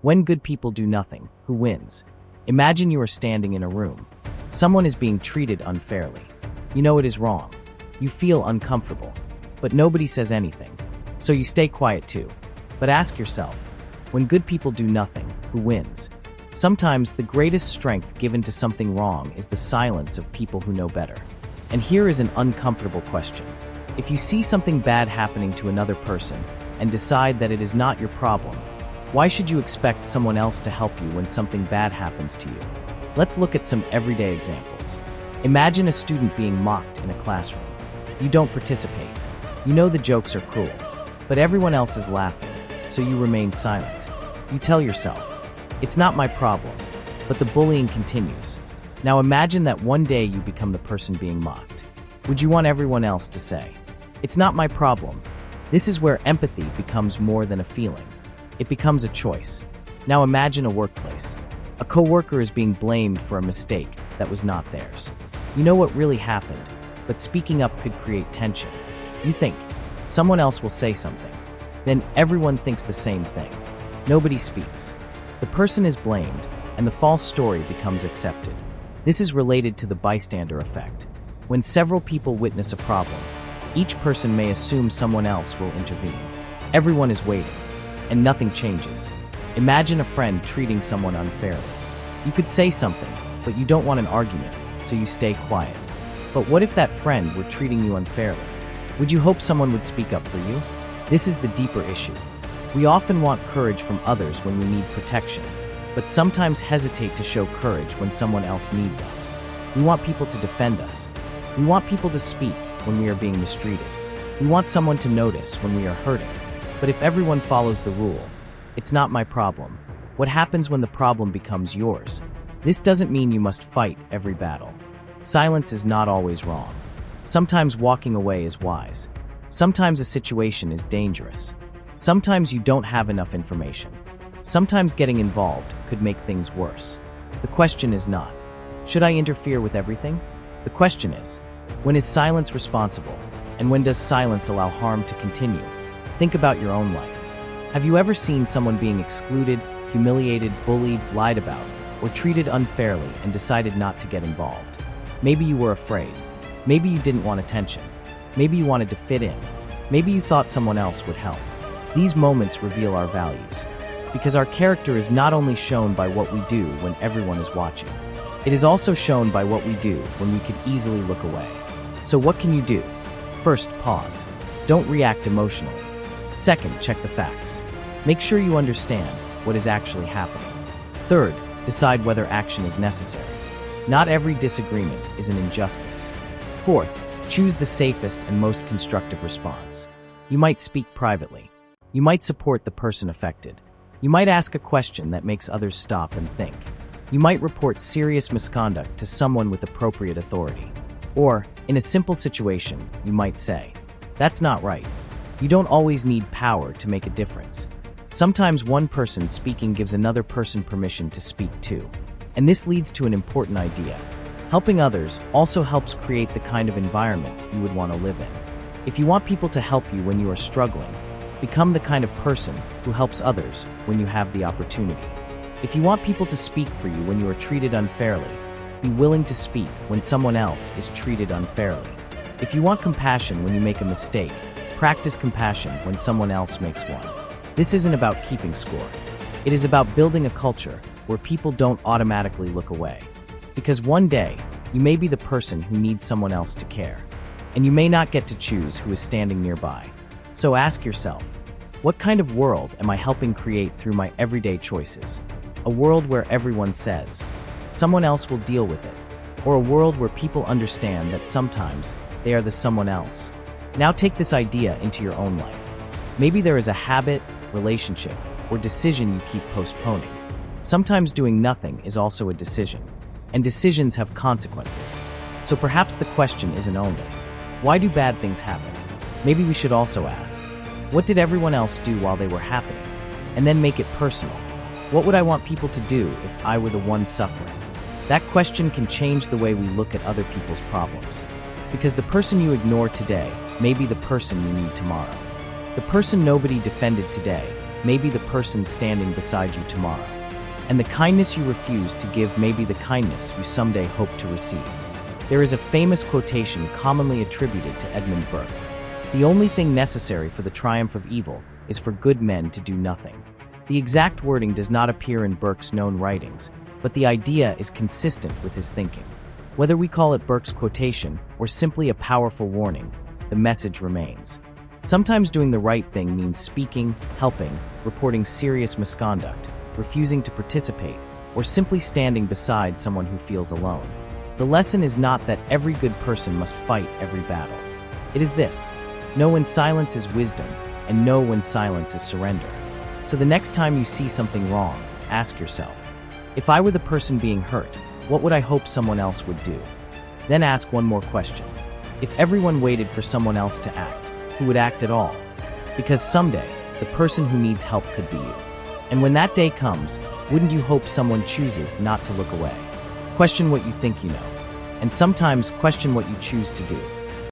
When good people do nothing, who wins? Imagine you are standing in a room. Someone is being treated unfairly. You know it is wrong. You feel uncomfortable, but nobody says anything. So you stay quiet too. But ask yourself, when good people do nothing, who wins? Sometimes the greatest strength given to something wrong is the silence of people who know better. And here is an uncomfortable question. If you see something bad happening to another person and decide that it is not your problem, why should you expect someone else to help you when something bad happens to you? Let's look at some everyday examples. Imagine a student being mocked in a classroom. You don't participate. You know the jokes are cruel, but everyone else is laughing, so you remain silent. You tell yourself, it's not my problem, but the bullying continues. Now imagine that one day you become the person being mocked. Would you want everyone else to say, it's not my problem? This is where empathy becomes more than a feeling. It becomes a choice. Now imagine a workplace. A coworker is being blamed for a mistake that was not theirs. You know what really happened, but speaking up could create tension. You think, someone else will say something. Then everyone thinks the same thing. Nobody speaks. The person is blamed, and the false story becomes accepted. This is related to the bystander effect. When several people witness a problem, each person may assume someone else will intervene. Everyone is waiting, and nothing changes. Imagine a friend treating someone unfairly. You could say something, but you don't want an argument, so you stay quiet. But what if that friend were treating you unfairly? Would you hope someone would speak up for you? This is the deeper issue. We often want courage from others when we need protection, but sometimes hesitate to show courage when someone else needs us. We want people to defend us. We want people to speak when we are being mistreated. We want someone to notice when we are hurting. But if everyone follows the rule, it's not my problem. What happens when the problem becomes yours? This doesn't mean you must fight every battle. Silence is not always wrong. Sometimes walking away is wise. Sometimes a situation is dangerous. Sometimes you don't have enough information. Sometimes getting involved could make things worse. The question is not, should I interfere with everything? The question is, when is silence responsible? And when does silence allow harm to continue? Think about your own life. Have you ever seen someone being excluded, humiliated, bullied, lied about, or treated unfairly and decided not to get involved? Maybe you were afraid. Maybe you didn't want attention. Maybe you wanted to fit in. Maybe you thought someone else would help. These moments reveal our values, because our character is not only shown by what we do when everyone is watching. It is also shown by what we do when we could easily look away. So what can you do? First, pause. Don't react emotionally. Second, check the facts. Make sure you understand what is actually happening. Third, decide whether action is necessary. Not every disagreement is an injustice. Fourth, choose the safest and most constructive response. You might speak privately. You might support the person affected. You might ask a question that makes others stop and think. You might report serious misconduct to someone with appropriate authority. Or, in a simple situation, you might say, that's not right. You don't always need power to make a difference. Sometimes one person speaking gives another person permission to speak too. And this leads to an important idea. Helping others also helps create the kind of environment you would want to live in. If you want people to help you when you are struggling, become the kind of person who helps others when you have the opportunity. If you want people to speak for you when you are treated unfairly, be willing to speak when someone else is treated unfairly. If you want compassion when you make a mistake, practice compassion when someone else makes one. This isn't about keeping score. It is about building a culture where people don't automatically look away. Because one day, you may be the person who needs someone else to care, and you may not get to choose who is standing nearby. So ask yourself, what kind of world am I helping create through my everyday choices? A world where everyone says, someone else will deal with it, or a world where people understand that sometimes they are the someone else. Now take this idea into your own life. Maybe there is a habit, relationship, or decision you keep postponing. Sometimes doing nothing is also a decision, and decisions have consequences. So perhaps the question isn't only, why do bad things happen? Maybe we should also ask, what did everyone else do while they were happening? And then make it personal. What would I want people to do if I were the one suffering? That question can change the way we look at other people's problems. Because the person you ignore today may be the person you need tomorrow. The person nobody defended today may be the person standing beside you tomorrow. And the kindness you refuse to give may be the kindness you someday hope to receive. There is a famous quotation commonly attributed to Edmund Burke. The only thing necessary for the triumph of evil is for good men to do nothing. The exact wording does not appear in Burke's known writings, but the idea is consistent with his thinking. Whether we call it Burke's quotation or simply a powerful warning, the message remains. Sometimes doing the right thing means speaking, helping, reporting serious misconduct, refusing to participate, or simply standing beside someone who feels alone. The lesson is not that every good person must fight every battle. It is this: know when silence is wisdom, and know when silence is surrender. So the next time you see something wrong, ask yourself, if I were the person being hurt, what would I hope someone else would do? Then ask one more question. If everyone waited for someone else to act, who would act at all? Because someday, the person who needs help could be you. And when that day comes, wouldn't you hope someone chooses not to look away? Question what you think you know, and sometimes question what you choose to do.